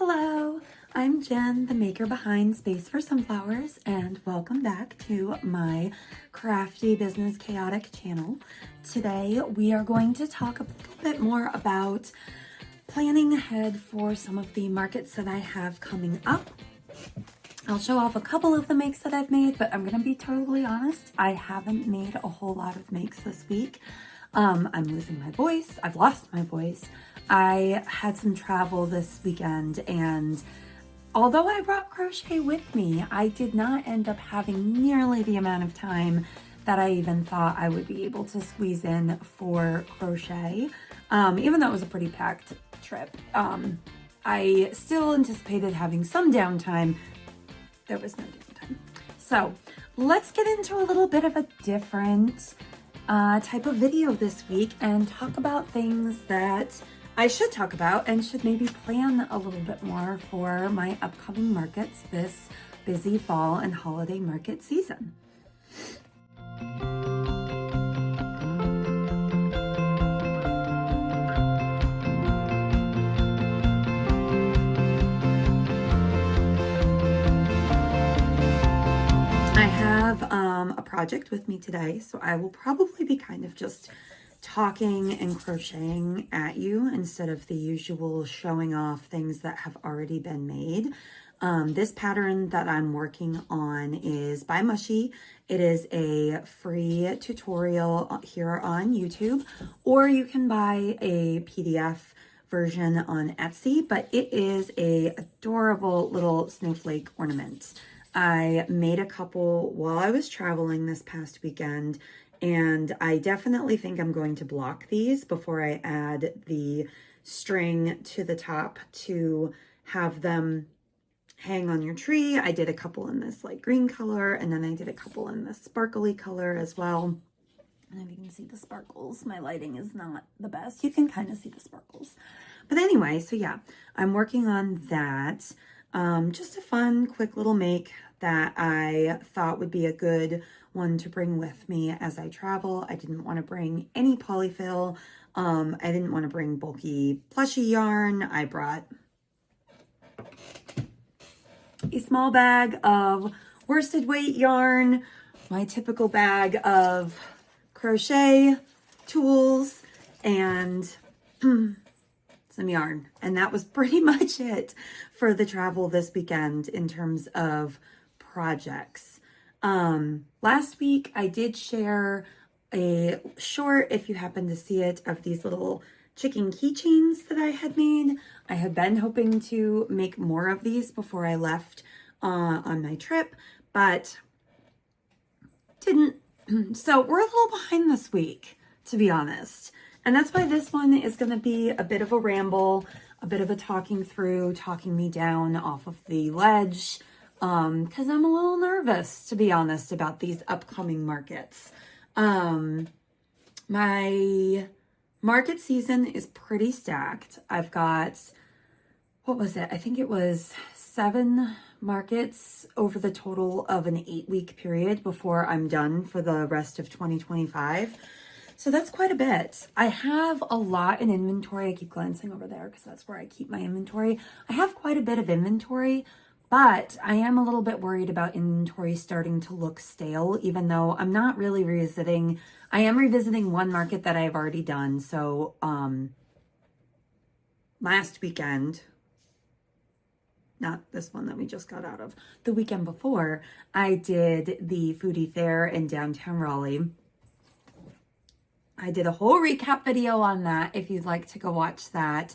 Hello, I'm Jen, the maker behind Space for Sunflowers, and welcome back to my Crafty Business Chaotic channel. Today we are going to talk a little bit more about planning ahead for some of the markets that I have coming up. I'll show off a couple of the makes that I've made, but I'm going to be totally honest, I haven't made a whole lot of makes this week. I'm losing my voice. I've lost my voice. I had some travel this weekend, and although I brought crochet with me, I did not end up having nearly the amount of time that I even thought I would be able to squeeze in for crochet, even though it was a pretty packed trip. I still anticipated having some downtime. There was no downtime. So let's get into a little bit of a different type of video this week and talk about things that I should talk about and should maybe plan a little bit more for my upcoming markets this busy fall and holiday market season. I have a project with me today, so I will probably be kind of just talking and crocheting at you instead of the usual showing off things that have already been made. This pattern that I'm working on is by Mushy. It is a free tutorial here on YouTube, or you can buy a PDF version on Etsy, but it is a adorable little snowflake ornament. I made a couple while I was traveling this past weekend, and I definitely think I'm going to block these before I add the string to the top to have them hang on your tree. I did a couple in this light green color, and then I did a couple in this sparkly color as well. And if you can see the sparkles, my lighting is not the best. You can kind of see the sparkles. But anyway, so yeah, I'm working on that. Just a fun, quick little make that I thought would be a good one to bring with me as I travel. I didn't want to bring any polyfill. I didn't want to bring bulky plushy yarn. I brought a small bag of worsted weight yarn, my typical bag of crochet tools, and some yarn. And that was pretty much it for the travel this weekend in terms of projects. Last week I did share a short, if you happen to see it, of these little chicken keychains that I had made. I had been hoping to make more of these before I left on my trip, but didn't. So we're a little behind this week, to be honest. And that's why this one is going to be a bit of a ramble, a bit of a talking me down off of the ledge, because I'm a little nervous, to be honest, about these upcoming markets. My market season is pretty stacked. I've got, what was it? I think it was 7 markets over the total of an 8-week period before I'm done for the rest of 2025. So that's quite a bit. I have a lot in inventory. I keep glancing over there because that's where I keep my inventory. I have quite a bit of inventory, but I am a little bit worried about inventory starting to look stale, even though I'm not really revisiting. I am revisiting one market that I've already done. So last weekend, not this one that we just got out of, the weekend before, I did the foodie fair in downtown Raleigh. I did a whole recap video on that if you'd like to go watch that.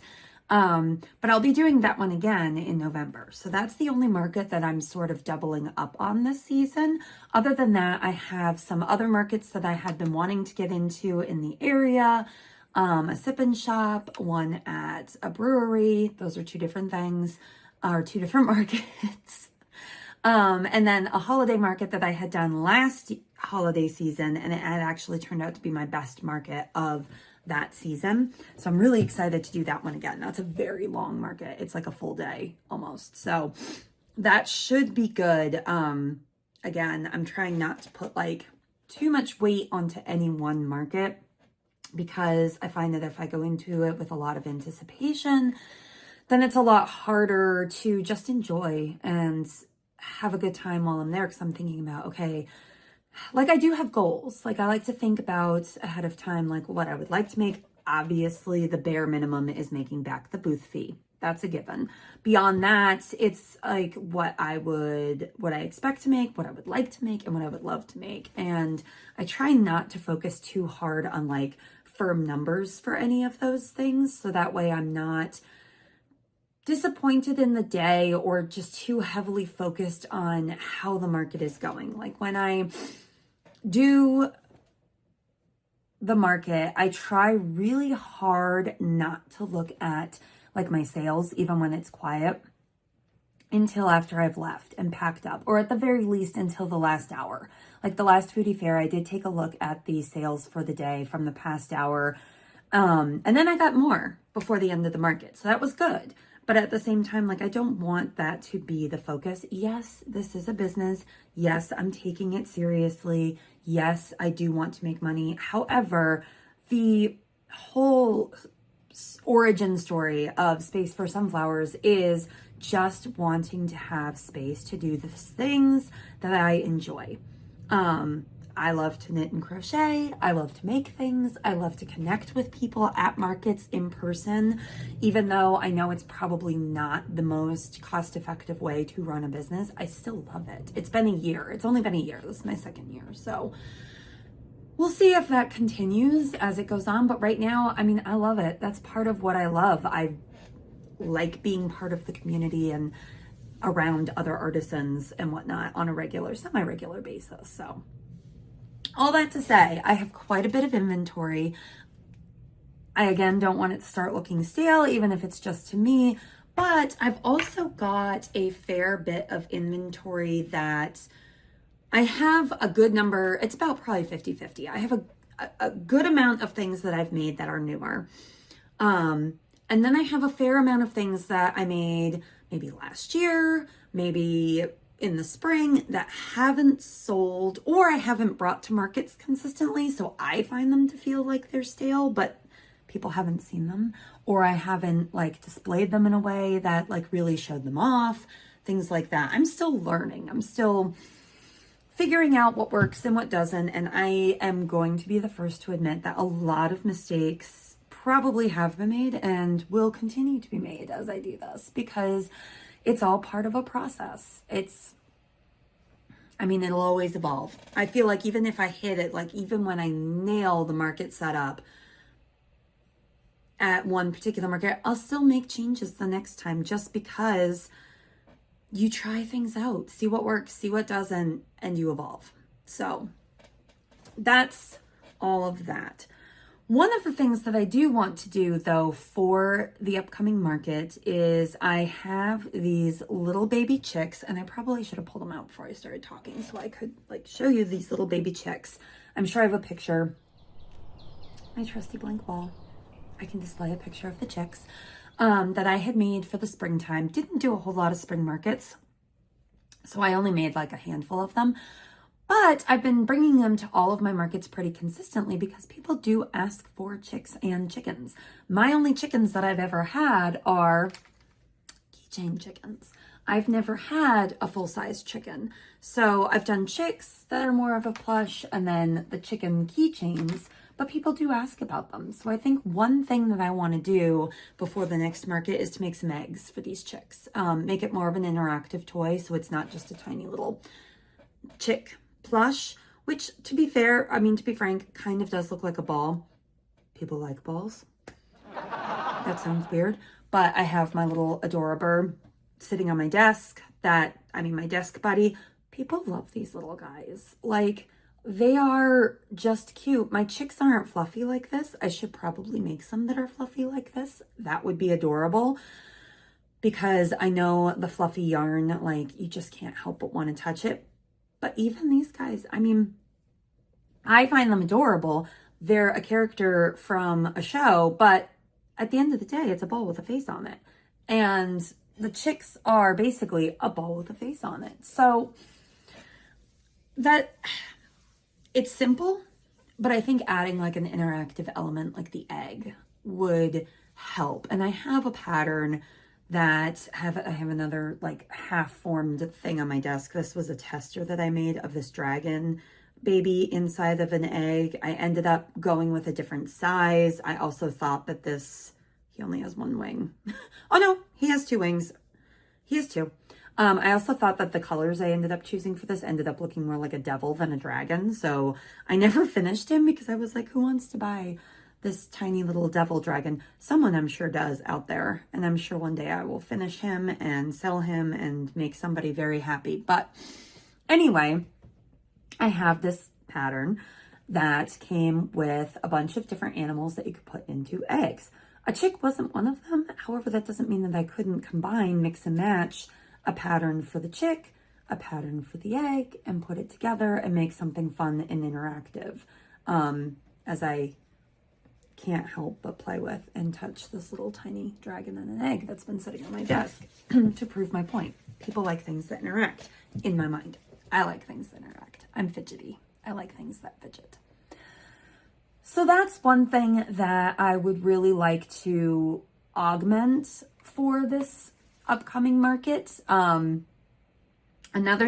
But I'll be doing that one again in November. So that's the only market that I'm sort of doubling up on this season. Other than that, I have some other markets that I had been wanting to get into in the area. A sip and shop, one at a brewery. Those are 2 different things, or 2 different markets. And then a holiday market that I had done last holiday season, and it had actually turned out to be my best market of that season. So I'm really excited to do that one again. That's a very long market. It's like a full day almost. So that should be good. Again, I'm trying not to put like too much weight onto any one market, because I find that if I go into it with a lot of anticipation, then it's a lot harder to just enjoy and have a good time while I'm there, because I'm thinking about, okay, like I do have goals. Like I like to think about ahead of time, like what I would like to make. Obviously, the bare minimum is making back the booth fee. That's a given. Beyond that, it's like what I expect to make, what I would like to make, and what I would love to make. And I try not to focus too hard on like firm numbers for any of those things. So that way I'm not disappointed in the day or just too heavily focused on how the market is going. Like when I do the market, I try really hard not to look at like my sales, even when it's quiet, until after I've left and packed up, or at the very least until the last hour. Like the last foodie fair, I did take a look at the sales for the day from the past hour. And then I got more before the end of the market. So that was good. But at the same time, like I don't want that to be the focus. Yes, this is a business. Yes, I'm taking it seriously. Yes, I do want to make money. However, the whole origin story of Space for Sunflowers is just wanting to have space to do the things that I enjoy. I love to knit and crochet. I love to make things. I love to connect with people at markets in person, even though I know it's probably not the most cost-effective way to run a business. I still love it. It's been a year. It's only been a year. This is my second year. So we'll see if that continues as it goes on. But right now, I mean, I love it. That's part of what I love. I like being part of the community and around other artisans and whatnot on a regular, semi-regular basis. So all that to say, I have quite a bit of inventory. I, again, don't want it to start looking stale, even if it's just to me, but I've also got a fair bit of inventory that I have a good number. It's about probably 50-50. I have a good amount of things that I've made that are newer. And then I have a fair amount of things that I made maybe last year, maybe in the spring, that haven't sold or I haven't brought to markets consistently. So I find them to feel like they're stale, but people haven't seen them, or I haven't like displayed them in a way that like really showed them off, things like that. I'm still learning. I'm still figuring out what works and what doesn't. And I am going to be the first to admit that a lot of mistakes probably have been made and will continue to be made as I do this, because it's all part of a process. It'll always evolve. I feel like even if I hit it, like even when I nail the market setup at one particular market, I'll still make changes the next time, just because you try things out, see what works, see what doesn't, and you evolve. So that's all of that. One of the things that I do want to do, though, for the upcoming market is I have these little baby chicks, and I probably should have pulled them out before I started talking so I could like show you these little baby chicks. I'm sure I have a picture. My trusty blank wall. I can display a picture of the chicks that I had made for the springtime. Didn't do a whole lot of spring markets, so I only made like a handful of them. But I've been bringing them to all of my markets pretty consistently because people do ask for chicks and chickens. My only chickens that I've ever had are keychain chickens. I've never had a full-size chicken. So I've done chicks that are more of a plush and then the chicken keychains, but people do ask about them. So I think one thing that I want to do before the next market is to make some eggs for these chicks. Make it more of an interactive toy so it's not just a tiny little chick plush, which to be frank, kind of does look like a ball. People like balls. That sounds weird, but I have my little adorable sitting on my desk my desk buddy. People love these little guys. Like, they are just cute. My chicks aren't fluffy like this. I should probably make some that are fluffy like this. That would be adorable, because I know the fluffy yarn, like, you just can't help but want to touch it. But even these guys, I find them adorable. They're a character from a show, but at the end of the day, it's a ball with a face on it. And the chicks are basically a ball with a face on it. So that, it's simple, but I think adding like an interactive element like the egg would help. And I have a pattern that I have another like half formed thing on my desk. This was a tester that I made of this dragon baby inside of an egg. I ended up going with a different size. I also thought that he only has one wing. Oh no, he has two wings. He has two. I also thought that the colors I ended up choosing for this ended up looking more like a devil than a dragon. So I never finished him because I was like, who wants to buy this tiny little devil dragon? Someone I'm sure does out there. And I'm sure one day I will finish him and sell him and make somebody very happy. But anyway, I have this pattern that came with a bunch of different animals that you could put into eggs. A chick wasn't one of them. However, that doesn't mean that I couldn't combine, mix and match a pattern for the chick, a pattern for the egg, and put it together and make something fun and interactive. As I can't help but play with and touch this little tiny dragon and an egg that's been sitting on my desk to prove my point. People like things that interact in my mind. I like things that interact. I'm fidgety. I like things that fidget. So that's one thing that I would really like to augment for this upcoming market. Another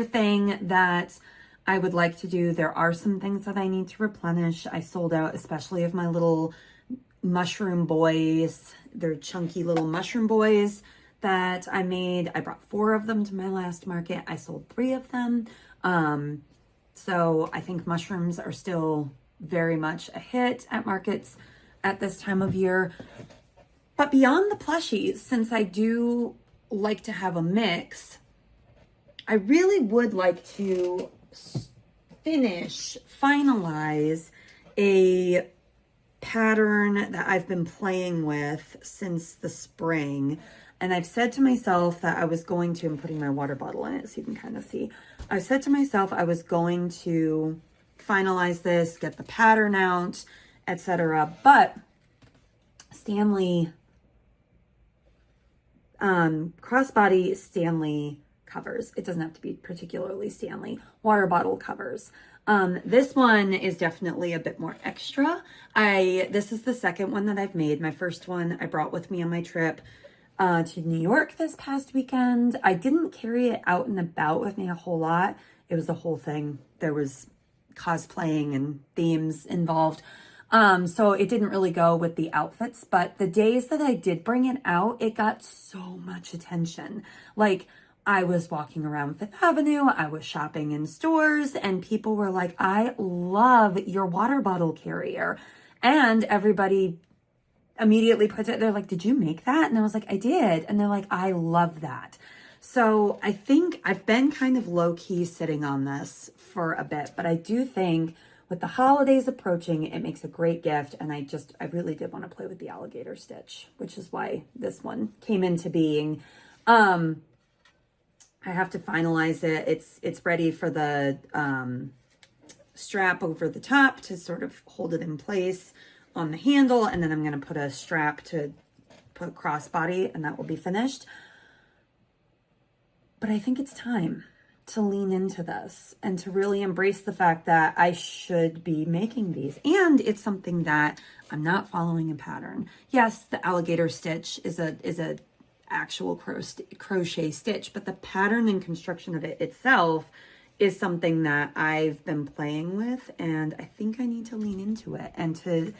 thing that I would like to do, there are some things that I need to replenish. I sold out, especially of my little mushroom boys. They're chunky little mushroom boys that I made. I brought 4 of them to my last market. I sold 3 of them. So I think mushrooms are still very much a hit at markets at this time of year. But beyond the plushies, since I do like to have a mix, I really would like to finalize a pattern that I've been playing with since the spring. And I've said to myself that I was going to, I'm putting my water bottle in it so you can kind of see. I said to myself I was going to finalize this, get the pattern out, etc. But Stanley, crossbody Stanley covers. It doesn't have to be particularly Stanley. Water bottle covers. This one is definitely a bit more extra. This is the second one that I've made. My first one I brought with me on my trip to New York this past weekend. I didn't carry it out and about with me a whole lot. It was a whole thing. There was cosplaying and themes involved. So it didn't really go with the outfits, but the days that I did bring it out, it got so much attention. Like, I was walking around Fifth Avenue, I was shopping in stores, and people were like, I love your water bottle carrier. And everybody immediately put it, they're like, did you make that? And I was like, I did. And they're like, I love that. So I think I've been kind of low-key sitting on this for a bit, but I do think with the holidays approaching, it makes a great gift. And I really did want to play with the alligator stitch, which is why this one came into being. I have to finalize it. It's ready for the strap over the top to sort of hold it in place on the handle. And then I'm going to put a strap to put crossbody, and that will be finished. But I think it's time to lean into this and to really embrace the fact that I should be making these. And it's something that I'm not following a pattern. Yes, the alligator stitch is a actual crochet stitch, but the pattern and construction of it itself is something that I've been playing with, and I think I need to lean into it and to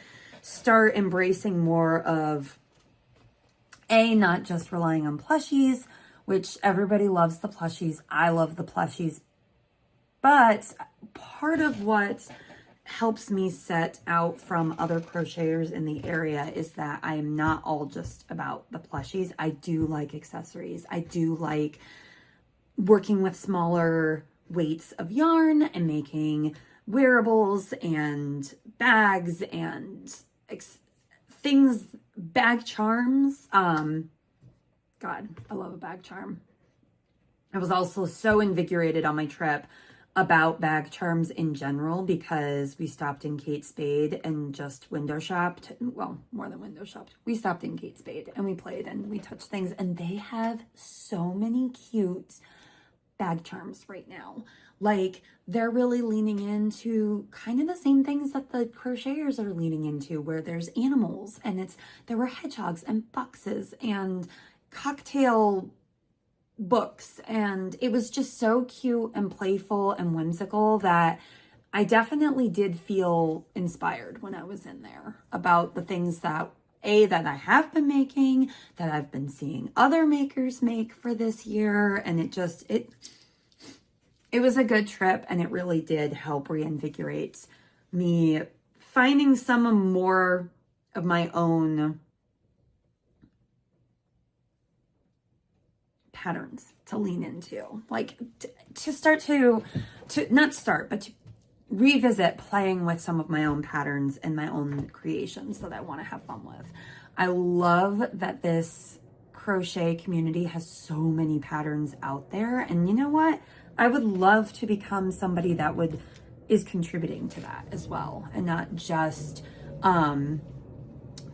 start embracing more of not just relying on plushies, which everybody loves the plushies. I love the plushies. But part of what helps me set out from other crocheters in the area is that I am not all just about the plushies. I do like accessories. I do like working with smaller weights of yarn and making wearables and bags and things, bag charms. God, I love a bag charm. I was also so invigorated on my trip about bag charms in general because we stopped in Kate Spade and just window shopped. Well, more than window shopped. We stopped in Kate Spade and we played and we touched things, and they have so many cute bag charms right now. Like, they're really leaning into kind of the same things that the crocheters are leaning into, where there's animals and there were hedgehogs and foxes and cocktail books, and it was just so cute and playful and whimsical that I definitely did feel inspired when I was in there about the things that that I have been making, that I've been seeing other makers make for this year. And it was a good trip, and it really did help reinvigorate me finding some more of my own patterns to lean into, like to start to not start, but to revisit playing with some of my own patterns and my own creations that I want to have fun with. I love that this crochet community has so many patterns out there. And you know what? I would love to become somebody that is contributing to that as well, and not just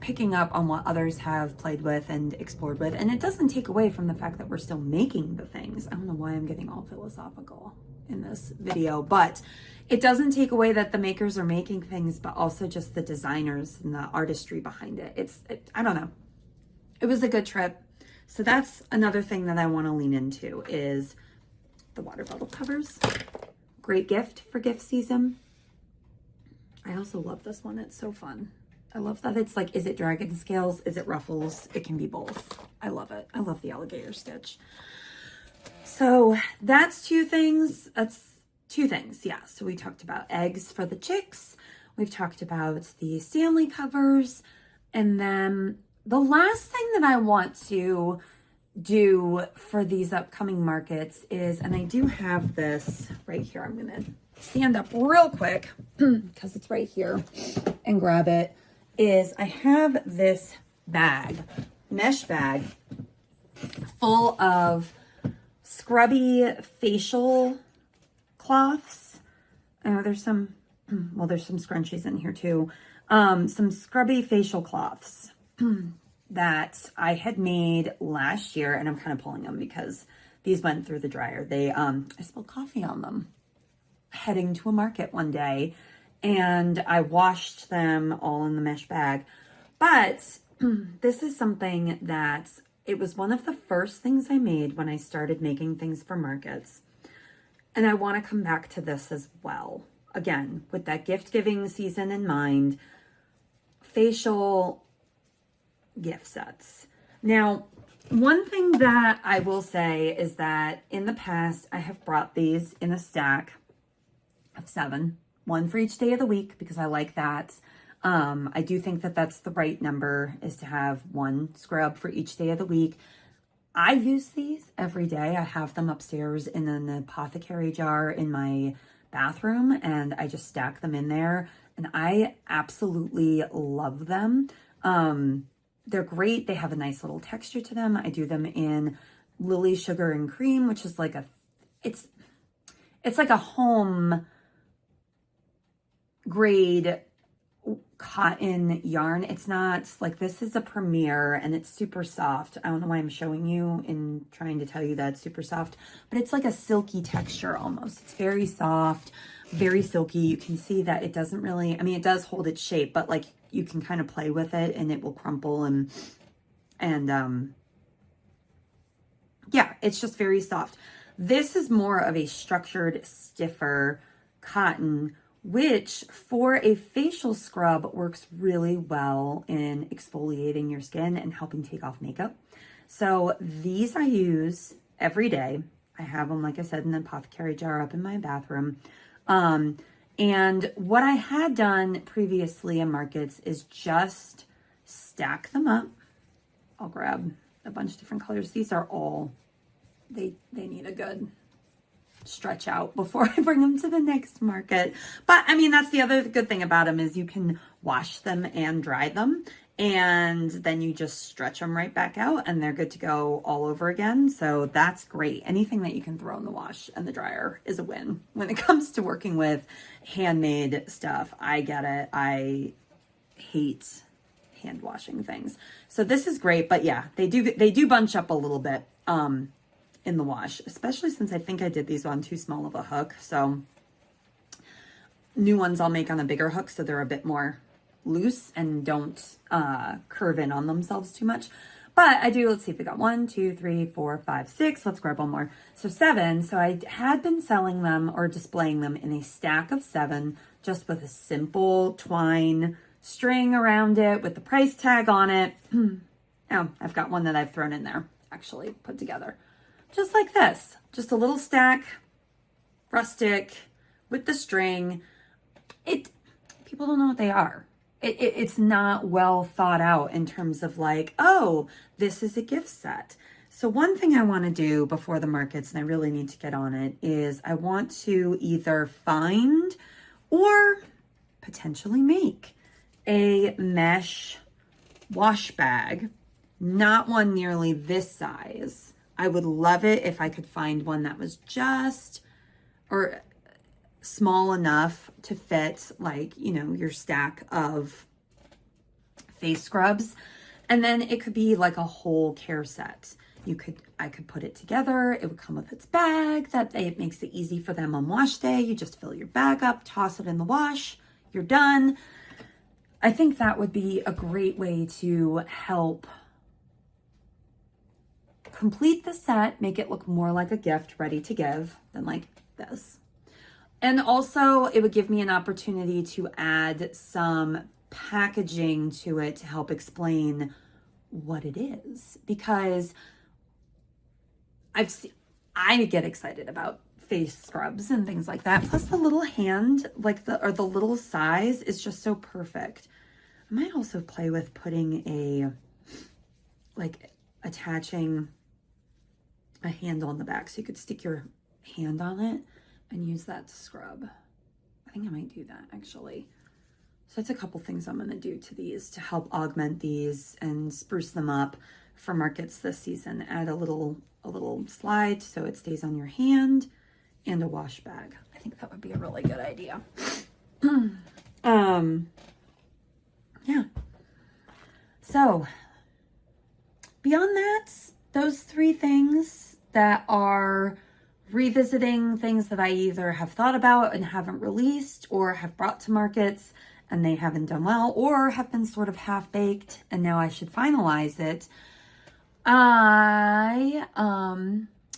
picking up on what others have played with and explored with. And it doesn't take away from the fact that we're still making the things. I don't know why I'm getting all philosophical in this video, but it doesn't take away that the makers are making things, but also just the designers and the artistry behind it. I don't know. It was a good trip. So that's another thing that I want to lean into is the water bottle covers. Great gift for gift season. I also love this one. It's so fun. I love that it's like, is it dragon scales? Is it ruffles? It can be both. I love it. I love the alligator stitch. So that's two things. Yeah. So we talked about eggs for the chicks. We've talked about the Stanley covers. And then the last thing that I want to do for these upcoming markets is, and I do have this right here. I'm going to stand up real quick because it's right here and grab it. Is I have this bag, mesh bag, full of scrubby facial cloths. There's some scrunchies in here too. Some scrubby facial cloths that I had made last year, and I'm kind of pulling them because these went through the dryer. I spilled coffee on them heading to a market one day, and I washed them all in the mesh bag. But this is something that it was one of the first things I made when I started making things for markets. And I want to come back to this as well. Again, with that gift giving season in mind, facial gift sets. Now, one thing that I will say is that in the past, I have brought these in a stack of 7, one for each day of the week, because I like that. I do think that that's the right number, is to have one scrub for each day of the week. I use these every day. I have them upstairs in an apothecary jar in my bathroom, and I just stack them in there, and I absolutely love them. They're great. They have a nice little texture to them. I do them in Lily Sugar and Cream, which is like it's like a home grade cotton yarn. It's not like, this is a Premier and it's super soft. I don't know why I'm showing you and trying to tell you that it's super soft, but it's like a silky texture almost. It's very soft, very silky. You can see that it doesn't really, I mean, it does hold its shape, but like you can kind of play with it and it will crumple and yeah, it's just very soft. This is more of a structured, stiffer cotton, which for a facial scrub works really well in exfoliating your skin and helping take off makeup. So these I use every day. I have them, like I said, in an apothecary jar up in my bathroom. And what I had done previously in markets is just stack them up. I'll grab a bunch of different colors. These are all, they need a good stretch out before I bring them to the next market. But I mean, that's the other good thing about them, is you can wash them and dry them, and then you just stretch them right back out and they're good to go all over again. So that's great. Anything that you can throw in the wash and the dryer is a win when it comes to working with handmade stuff. I get it. I hate hand washing things. So this is great, but yeah, they do bunch up a little bit in the wash, especially since I think I did these on too small of a hook. So new ones I'll make on a bigger hook so they're a bit more loose and don't curve in on themselves too much. But I do, let's see if we got 1, 2, 3, 4, 5, 6. Let's grab one more. So 7. So I had been selling them or displaying them in a stack of 7, just with a simple twine string around it with the price tag on it. Oh, I've got one that I've thrown in there, actually put together. Just like this, just a little stack, rustic, with the string. People don't know what they are. It's not well thought out in terms of like, oh, this is a gift set. So one thing I want to do before the markets, and I really need to get on it, is I want to either find or potentially make a mesh wash bag, not one nearly this size. I would love it if I could find one that was just, or small enough to fit, like, you know, your stack of face scrubs. And then it could be like a whole care set. I could put it together. It would come with its bag. It makes it easy for them on wash day. You just fill your bag up, toss it in the wash, you're done. I think that would be a great way to help complete the set, make it look more like a gift ready to give than like this. And also it would give me an opportunity to add some packaging to it to like what it is, because I get excited about face scrubs and things like that. Plus the little hand, like the little size is just so perfect. I might also play with putting attaching a handle on the back so you could stick your hand on it and use that to scrub. I think I might do that actually. So that's a couple things I'm going to do to these to help augment these and spruce them up for markets this season. Add a little slide so it stays on your hand, and a wash bag. I think that would be a really good idea. Yeah. So beyond that, those 3 things that are revisiting things that I either have thought about and haven't released, or have brought to markets and they haven't done well, or have been sort of half-baked and now I should finalize it.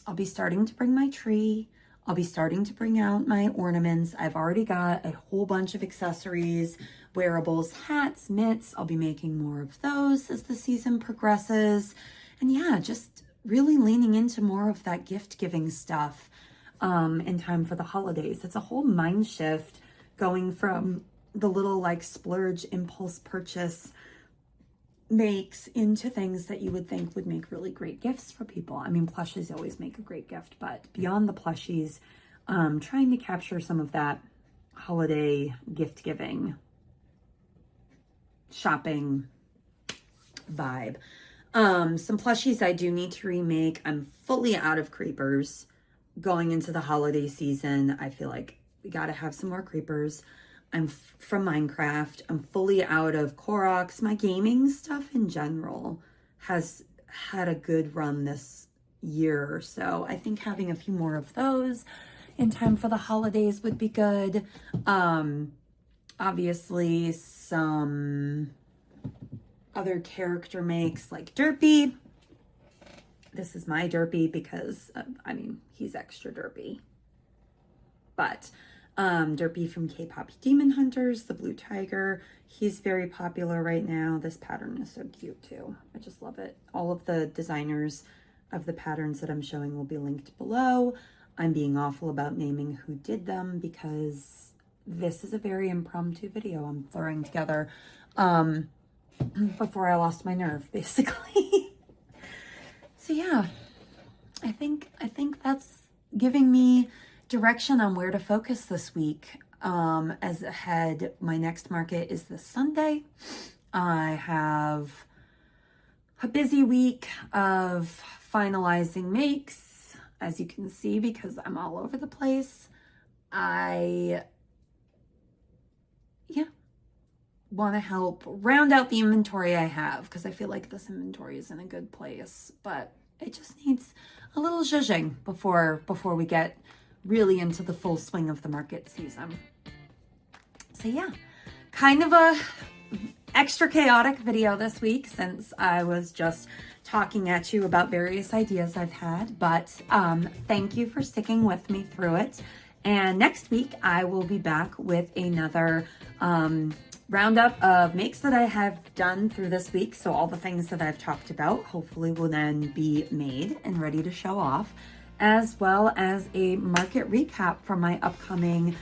I'll be starting to bring my tree. I'll be starting to bring out my ornaments. I've already got a whole bunch of accessories, wearables, hats, mitts. I'll be making more of those as the season progresses. And yeah, just really leaning into more of that gift giving stuff in time for the holidays. It's a whole mind shift going from the little like splurge impulse purchase makes into things that you would think would make really great gifts for people. I mean, plushies always make a great gift, but beyond the plushies, trying to capture some of that holiday gift giving, shopping vibe. Some plushies I do need to remake. I'm fully out of creepers going into the holiday season. I feel like we got to have some more creepers. I'm from Minecraft. I'm fully out of Koroks. My gaming stuff in general has had a good run this year or so. I think having a few more of those in time for the holidays would be good. Obviously some other character makes like Derpy. This is my Derpy because, I mean, he's extra derpy. But Derpy from K-Pop Demon Hunters, the blue tiger. He's very popular right now. This pattern is so cute too. I just love it. All of the designers of the patterns that I'm showing will be linked below. I'm being awful about naming who did them because this is a very impromptu video I'm throwing together before I lost my nerve, basically. So yeah, I think that's giving me direction on where to focus this week. As ahead, my next market is this Sunday. I have a busy week of finalizing makes, as you can see, because I'm all over the place. I want to help round out the inventory I have because I feel like this inventory is in a good place, but it just needs a little zhuzhing before we get really into the full swing of the market season. So yeah, kind of a extra chaotic video this week since I was just talking at you about various ideas I've had, but thank you for sticking with me through it. And next week I will be back with another roundup of makes that I have done through this week. So all the things that I've talked about hopefully will then be made and ready to show off, as well as a market recap from my upcoming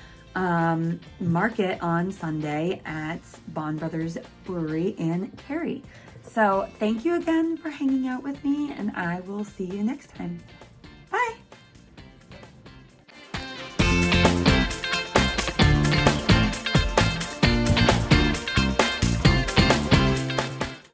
market on Sunday at Bond Brothers Brewery in Cary. So thank you again for hanging out with me, and I will see you next time.